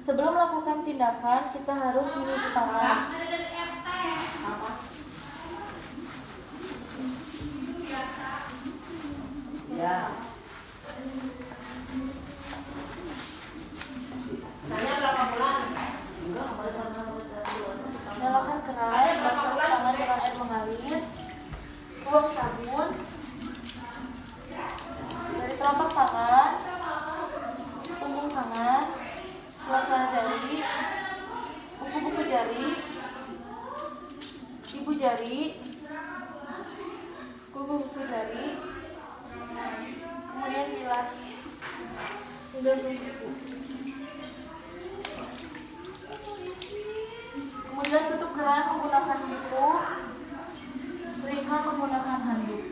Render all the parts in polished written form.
Sebelum melakukan tindakan, kita harus mencuci tangan. Ya. Nyalakan keran, basuh tangan dengan air mengalir. Buang sabun dari telapak tangan, punggung tangan, sela-sela jari, kuku-kuku jari, ibu jari, kuku-kuku jari, kemudian bilas hingga ke siku. Kemudian tutup keran menggunakan siku, keringkan menggunakan handuk.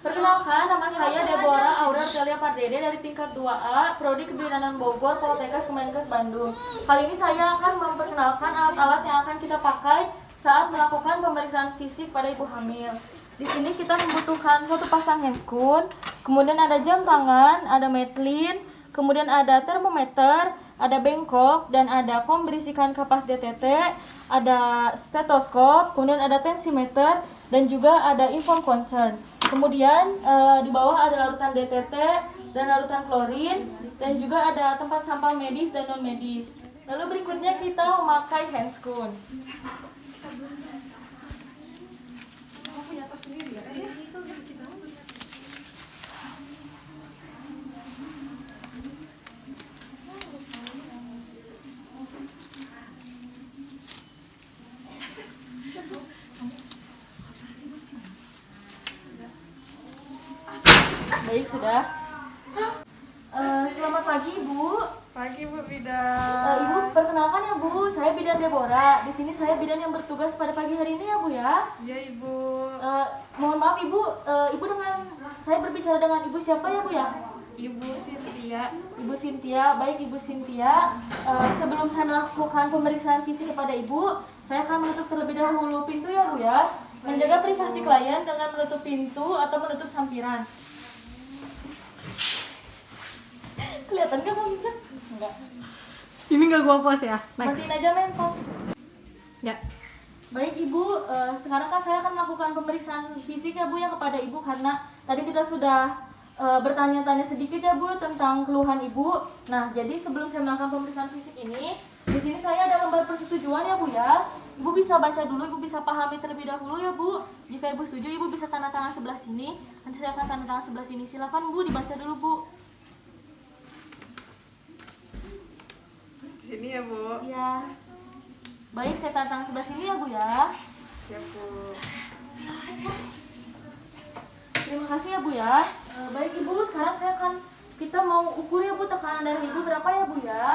Perkenalkan, nama saya Deborah Aura Artelia Pardede dari tingkat 2A, Prodi Kebidanan Bogor, Poltekkes Kemenkes Bandung. Kali ini saya akan memperkenalkan alat-alat yang akan kita pakai saat melakukan pemeriksaan fisik pada ibu hamil. Di sini kita membutuhkan satu pasang handscoon, kemudian ada jam tangan, ada metlin, kemudian ada termometer, ada bengkok, dan ada kom berisikan kapas DTT, ada stetoskop, kemudian ada tensimeter, dan juga ada inform concern. Kemudian di bawah ada larutan DTT dan larutan klorin, dan juga ada tempat sampah medis dan non medis. Lalu berikutnya kita memakai handscoon. Baik, sudah. Selamat pagi, Ibu. Pagi Bu Bidan. Ibu, perkenalkan ya Bu, saya Bidan Deborah. Di sini saya bidan yang bertugas pada pagi hari ini ya Bu ya. Iya Ibu. Mohon maaf Ibu, Ibu dengan saya berbicara dengan Ibu siapa ya Bu ya? Ibu Cynthia. Ibu Cynthia, baik Ibu Cynthia. Sebelum saya melakukan pemeriksaan fisik kepada Ibu, saya akan menutup terlebih dahulu pintu ya Bu ya. Menjaga privasi klien dengan menutup pintu atau menutup sampiran. Kelihatan gak mau nginjak? Enggak. Ini nggak gua pause ya? Matiin aja main pause. Ya. Baik Ibu, sekarang kan saya akan melakukan pemeriksaan fisik ya Bu ya kepada Ibu, karena tadi kita sudah bertanya-tanya sedikit ya Bu tentang keluhan Ibu. Nah, jadi sebelum saya melakukan pemeriksaan fisik ini, di sini saya ada lembar persetujuan ya Bu ya. Ibu bisa baca dulu, Ibu bisa pahami terlebih dahulu ya Bu. Jika Ibu setuju, Ibu bisa tanda tangan sebelah sini. Nanti saya akan tanda tangan sebelah sini. Silakan Bu dibaca dulu Bu. Di sini ya Bu. Iya. Baik, saya tanda tangan sebelah sini ya Bu ya. Siap Bu. Terima kasih ya Bu ya. Baik Ibu, sekarang kita mau ukur ya Bu tekanan darah Ibu berapa ya Bu ya.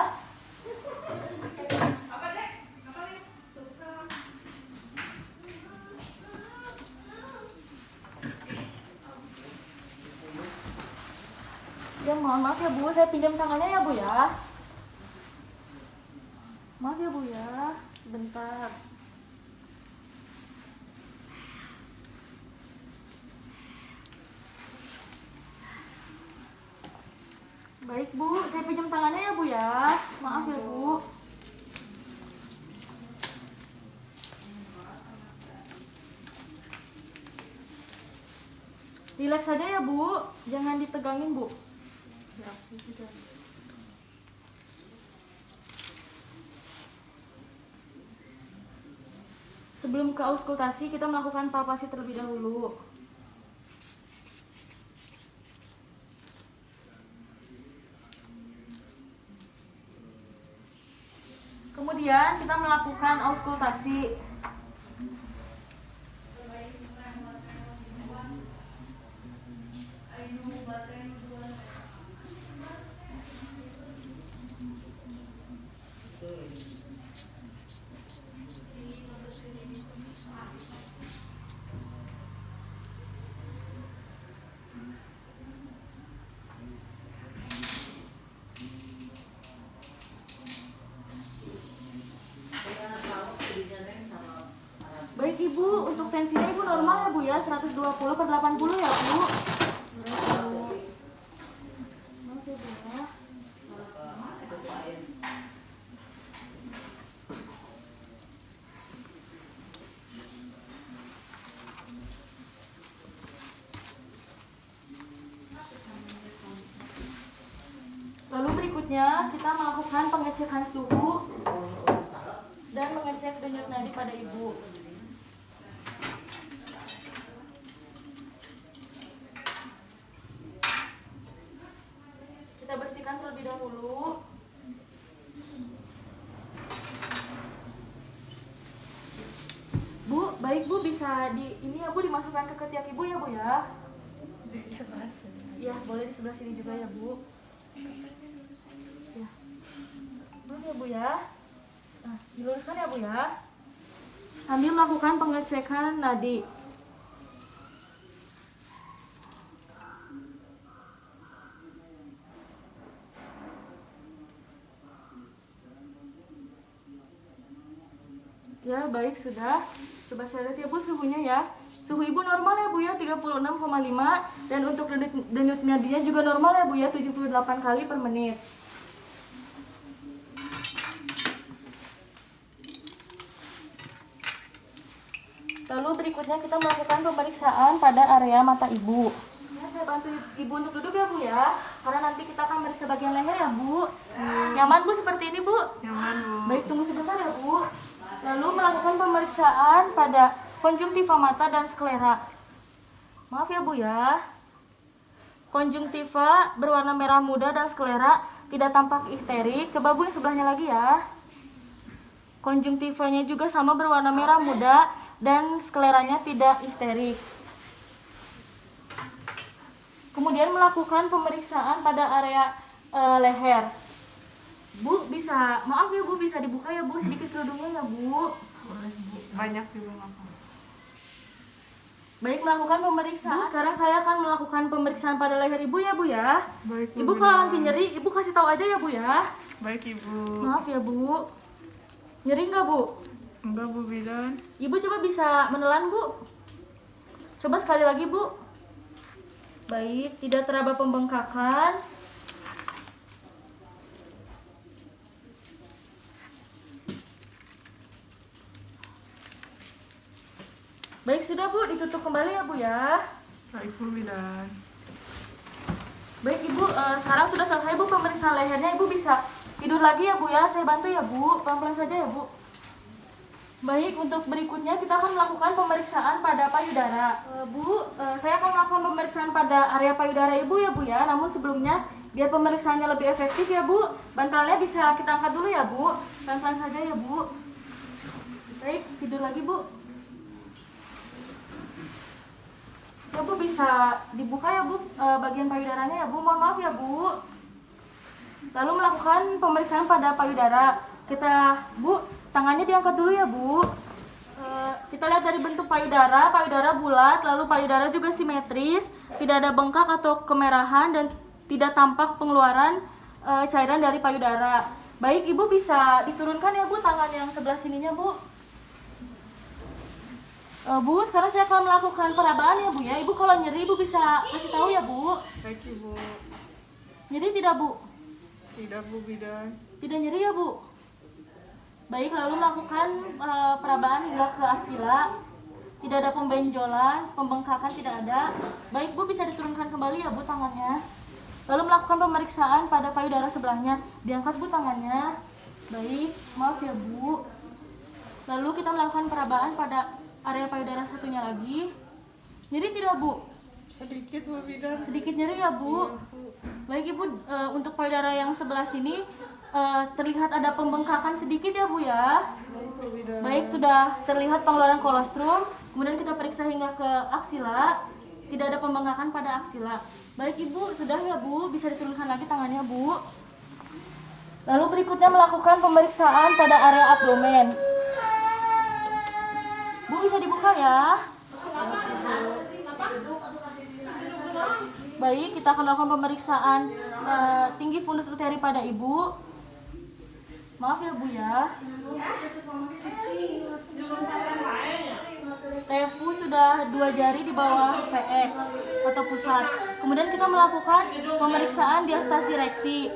Ya mohon maaf ya Bu, saya pinjam tangannya ya Bu ya. Maaf ya Bu ya, sebentar. Baik Bu, saya pinjam tangannya ya Bu ya. Maaf ya Bu. Rileks saja ya Bu, jangan ditegangin Bu. Ya, sudah. Sebelum ke auskultasi, kita melakukan palpasi terlebih dahulu. Kemudian kita melakukan auskultasi. Baik Ibu, untuk tensinya Ibu normal ya Bu ya, 120/80 ya Bu. berikutnya kita melakukan pengecekan suhu dan mengecek denyut nadi pada ibu. Kita bersihkan terlebih dahulu. Bu, baik Bu, bisa ini ya Bu, dimasukkan ke ketiak ibu ya Bu ya. Ya, boleh di sebelah sini juga ya Bu. Ya. Boleh ya Bu ya. Nah, diluruskan ya Bu ya. Sambil melakukan pengecekan nadi. Ya, baik sudah. Coba saya lihat ya Bu suhunya ya. Suhu ibu normal ya Bu ya, 36,5. Dan untuk denyut nadinya juga normal ya Bu ya, 78 kali per menit. Lalu berikutnya kita melakukan pemeriksaan pada area mata ibu. Ya, saya bantu ibu untuk duduk ya Bu ya, karena nanti kita akan meriksa bagian leher ya Bu. Nyaman Bu seperti ini Bu? Nyaman Bu. Baik, tunggu sebentar ya Bu. Lalu melakukan pemeriksaan pada konjungtiva mata dan sklera. Maaf ya Bu ya. Konjungtiva berwarna merah muda dan sklera tidak tampak ikterik. Coba Bu yang sebelahnya lagi ya. Konjungtivanya juga sama berwarna merah muda dan skleranya tidak ikterik. Kemudian melakukan pemeriksaan pada area leher. Bu, bisa, maaf ya Bu, bisa dibuka ya Bu sedikit kerudungnya ya Bu. Boleh Bu. Banyak juga nggak apa. Baik, melakukan pemeriksaan. Bu, sekarang saya akan melakukan pemeriksaan pada leher ibu ya Bu ya. Baik Bu. Ibu kalau nanti nyeri, ibu kasih tahu aja ya Bu ya. Baik Ibu. Maaf ya Bu. Nyeri nggak Bu? Enggak Bu Bidan. Ibu coba bisa menelan Bu. Coba sekali lagi Bu. Baik, tidak teraba pembengkakan. Baik, sudah Bu, ditutup kembali ya Bu ya. Baik Bu Bidan. Baik Ibu, sekarang sudah selesai Bu pemeriksaan lehernya. Ibu bisa tidur lagi ya Bu ya. Saya bantu ya Bu, pelan-pelan saja ya Bu. Baik, untuk berikutnya kita akan melakukan pemeriksaan pada payudara. Bu, saya akan melakukan pemeriksaan pada area payudara Ibu ya Bu ya. Namun sebelumnya, biar pemeriksaannya lebih efektif ya Bu, bantalnya bisa kita angkat dulu ya Bu. Pelan-pelan saja ya Bu. Baik, tidur lagi Bu. Ya Bu, bisa dibuka ya Bu bagian payudaranya ya Bu. Mohon maaf ya Bu. Lalu melakukan pemeriksaan pada payudara. Bu, tangannya diangkat dulu ya Bu. Kita lihat dari bentuk payudara. Payudara bulat, lalu payudara juga simetris, tidak ada bengkak atau kemerahan dan tidak tampak pengeluaran cairan dari payudara. Baik, Ibu bisa diturunkan ya Bu tangan yang sebelah sininya Bu. Bu, sekarang saya akan melakukan perabaan ya Bu ya. Ibu kalau nyeri Ibu bisa kasih tahu ya Bu. Baik Ibu. Nyeri tidak Bu? Tidak Bu Bidan. Tidak nyeri ya Bu? Baik, lalu melakukan perabaan hingga ke aksila. Tidak ada pembenjolan, pembengkakan tidak ada. Baik Bu, bisa diturunkan kembali ya Bu tangannya. Lalu melakukan pemeriksaan pada payudara sebelahnya. Diangkat Bu tangannya. Baik, maaf ya Bu. Lalu kita melakukan perabaan pada area payudara satunya lagi. Nyeri tidak Bu? Sedikit Bu Bidan. Sedikit nyeri ya Bu. Baik Ibu, untuk payudara yang sebelah sini terlihat ada pembengkakan sedikit ya Bu ya. Baik Bu Bidan. Baik, sudah terlihat pengeluaran kolostrum. Kemudian kita periksa hingga ke aksila. Tidak ada pembengkakan pada aksila. Baik Ibu, sudah ya Bu, bisa diturunkan lagi tangannya Bu. Lalu berikutnya melakukan pemeriksaan pada area abdomen. Bu, bisa dibuka ya. Baik, kita akan lakukan pemeriksaan tinggi fundus uteri pada Ibu. Maaf ya Bu ya. Tefu sudah 2 jari di bawah PX atau pusat. Kemudian kita melakukan pemeriksaan diastasi rekti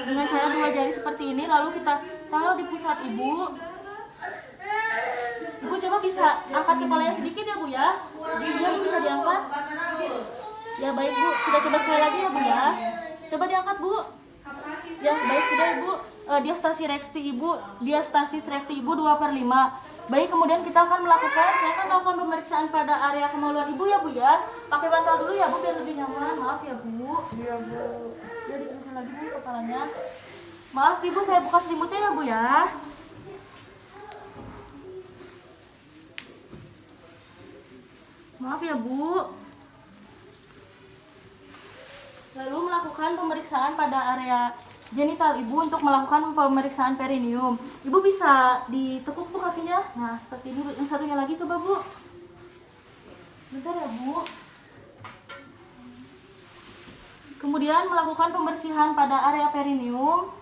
dengan cara 2 jari seperti ini. Lalu kita taruh di pusat Ibu. Ibu coba bisa angkat kepalanya sedikit ya Bu ya. Dia bisa diangkat. Ya baik Bu, kita coba sekali lagi ya Bu ya. Coba diangkat Bu. Ya, baik sudah Ibu. Diastasi rekti Ibu 2/5. Baik, kemudian kita akan melakukan pemeriksaan pada area kemaluan Ibu ya Bu ya. Pakai bantal dulu ya Bu biar lebih nyaman. Maaf ya Bu. Iya Bu. Ya diturunin lagi Bu kepalanya. Maaf Ibu, saya buka selimutnya ya Bu ya. Maaf ya Bu. Lalu melakukan pemeriksaan pada area genital Ibu untuk melakukan pemeriksaan perineum. Ibu bisa ditekuk Bu kakinya. Nah, seperti ini Bu. Yang satunya lagi coba Bu. Sebentar ya Bu. Kemudian melakukan pembersihan pada area perineum.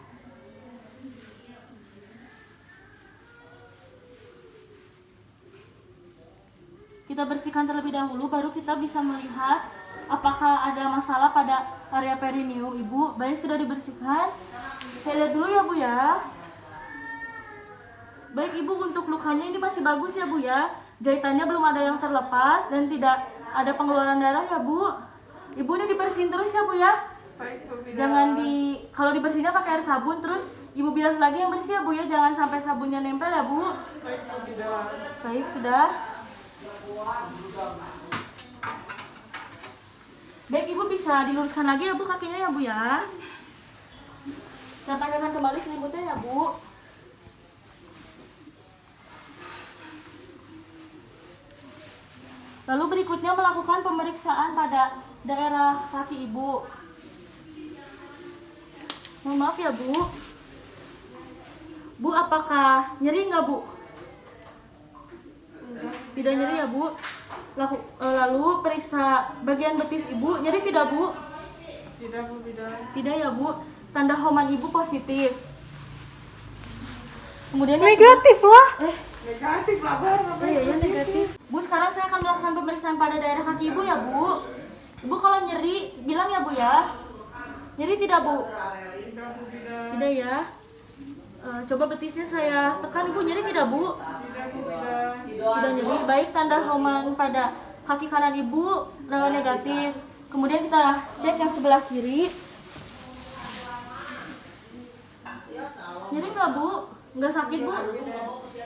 Kita bersihkan terlebih dahulu, baru kita bisa melihat apakah ada masalah pada area perineum Ibu. Baik, sudah dibersihkan. Saya lihat dulu ya Bu ya. Baik Ibu, untuk lukanya ini masih bagus ya Bu ya. Jahitannya belum ada yang terlepas dan tidak ada pengeluaran darah ya Bu. Ibu ini dibersihin terus ya Bu ya. Baik Bu Bidan. Jangan kalau dibersihinnya pakai air sabun, terus Ibu bilas lagi yang bersih ya Bu ya. Jangan sampai sabunnya nempel ya Bu. Baik Bu Bidan. Baik, sudah. Baik Ibu, bisa diluruskan lagi ya Bu kakinya ya Bu ya. Saya pakaikan kembali selimutnya ya Bu. Lalu berikutnya melakukan pemeriksaan pada daerah kaki Ibu. Mohon maaf ya Bu. Bu, apakah nyeri nggak Bu? Tidak nyeri ya Bu. Lalu periksa bagian betis Ibu. Nyeri tidak Bu? Tidak Bu Bidan. Tidak ya Bu. Tanda Homan Ibu positif. Kemudian Negatif lah. Negatif lah Bu. Iya ya, negatif. Bu, sekarang saya akan melakukan pemeriksaan pada daerah kaki Ibu ya Bu. Ibu kalau nyeri bilang ya Bu ya. Nyeri tidak Bu? Tidak Bu Bidan. Tidak ya. Coba betisnya saya tekan Ibu, nyeri tidak Bu? Tidak Bu Bidan. Tidak nyeri. Baik, tanda Homan pada kaki kanan Ibu negatif. Kemudian kita cek yang sebelah kiri. Nyeri nggak Bu? Nggak sakit Bu?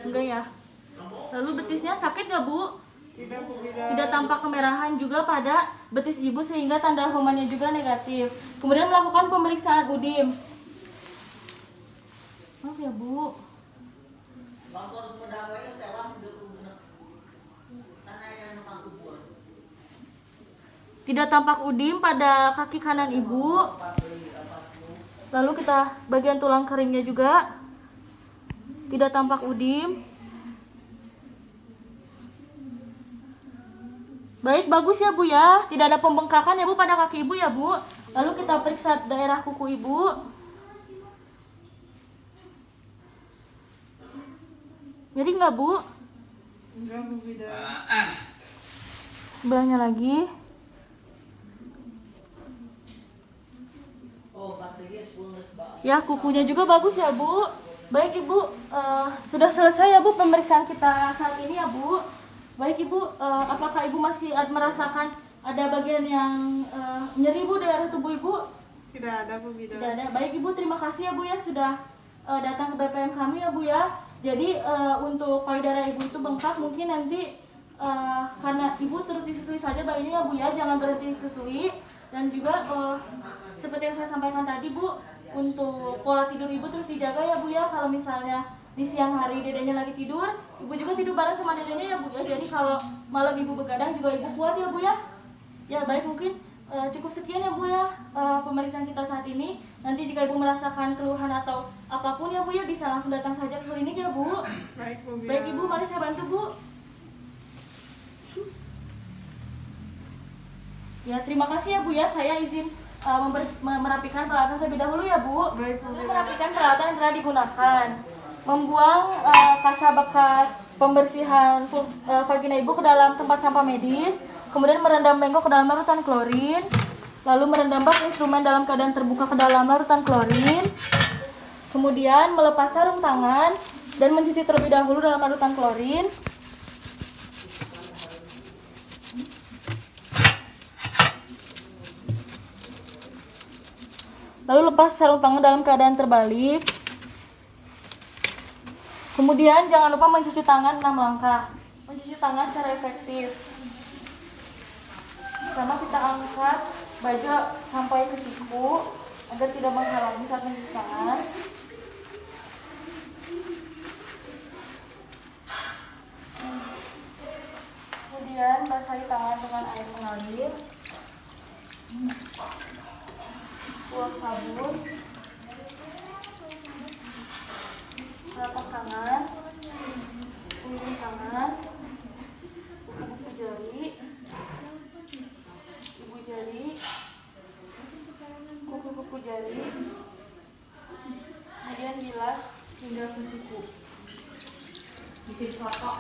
Enggak ya. Lalu betisnya sakit nggak Bu? Tidak Bu Bidan. Tidak tampak kemerahan juga pada betis Ibu sehingga tanda Homannya juga negatif. Kemudian melakukan pemeriksaan udim. Maaf ya Bu. Tidak tampak udim pada kaki kanan Ibu. Lalu kita bagian tulang keringnya juga tidak tampak udim. Baik, bagus ya Bu ya. Tidak ada pembengkakan ya Bu pada kaki Ibu ya Bu. Lalu kita periksa daerah kuku Ibu. Nyeri nggak Bu? Enggak Bu Bidan. Sebelahnya lagi. Ya, kukunya juga bagus ya Bu. Baik Ibu, sudah selesai ya Bu pemeriksaan kita saat ini ya Bu. Baik Ibu, apakah Ibu masih merasakan ada bagian yang nyeri Bu daerah tubuh Ibu? Tidak ada Bu Bidan. Tidak ada. Baik Ibu, terima kasih ya Bu ya sudah datang ke BPM kami ya Bu ya. Jadi untuk payudara Ibu itu bengkak, mungkin nanti karena Ibu terus disusui saja bayinya ya Bu ya, jangan berhenti disusui. Dan juga seperti yang saya sampaikan tadi Bu, untuk pola tidur Ibu terus dijaga ya Bu ya. Kalau misalnya di siang hari dedenya lagi tidur, Ibu juga tidur bareng sama dedenya ya Bu ya. Jadi kalau malam Ibu begadang juga Ibu kuat ya Bu ya. Ya baik, mungkin cukup sekian ya Bu ya pemeriksaan kita saat ini. Nanti jika Ibu merasakan keluhan atau apapun ya Bu ya, bisa langsung datang saja ke klinik ya Bu. Baik Bu Bidan. Baik Ibu, mari saya bantu Bu. Ya, terima kasih ya Bu ya. Saya izin merapikan peralatan terlebih dahulu ya Bu. Baik Bu Bidan. Merapikan peralatan yang telah digunakan. Membuang kasa bekas pembersihan vagina Ibu ke dalam tempat sampah medis. Kemudian merendam bengkok ke dalam larutan klorin. Lalu merendam bak instrumen dalam keadaan terbuka ke dalam larutan klorin. Kemudian melepas sarung tangan dan mencuci terlebih dahulu dalam larutan klorin. Lalu lepas sarung tangan dalam keadaan terbalik. Kemudian jangan lupa mencuci tangan 6 langkah. Mencuci tangan secara efektif. Pertama kita angkat baju sampai ke siku agar tidak menghalangi saat mencuci tangan. Kemudian basahi tangan dengan air mengalir. Tuang sabun. Telapak tangan, ujung tangan, kuku jari, ibu jari, kuku jari, kemudian bilas hingga ke siku. Bikin foto.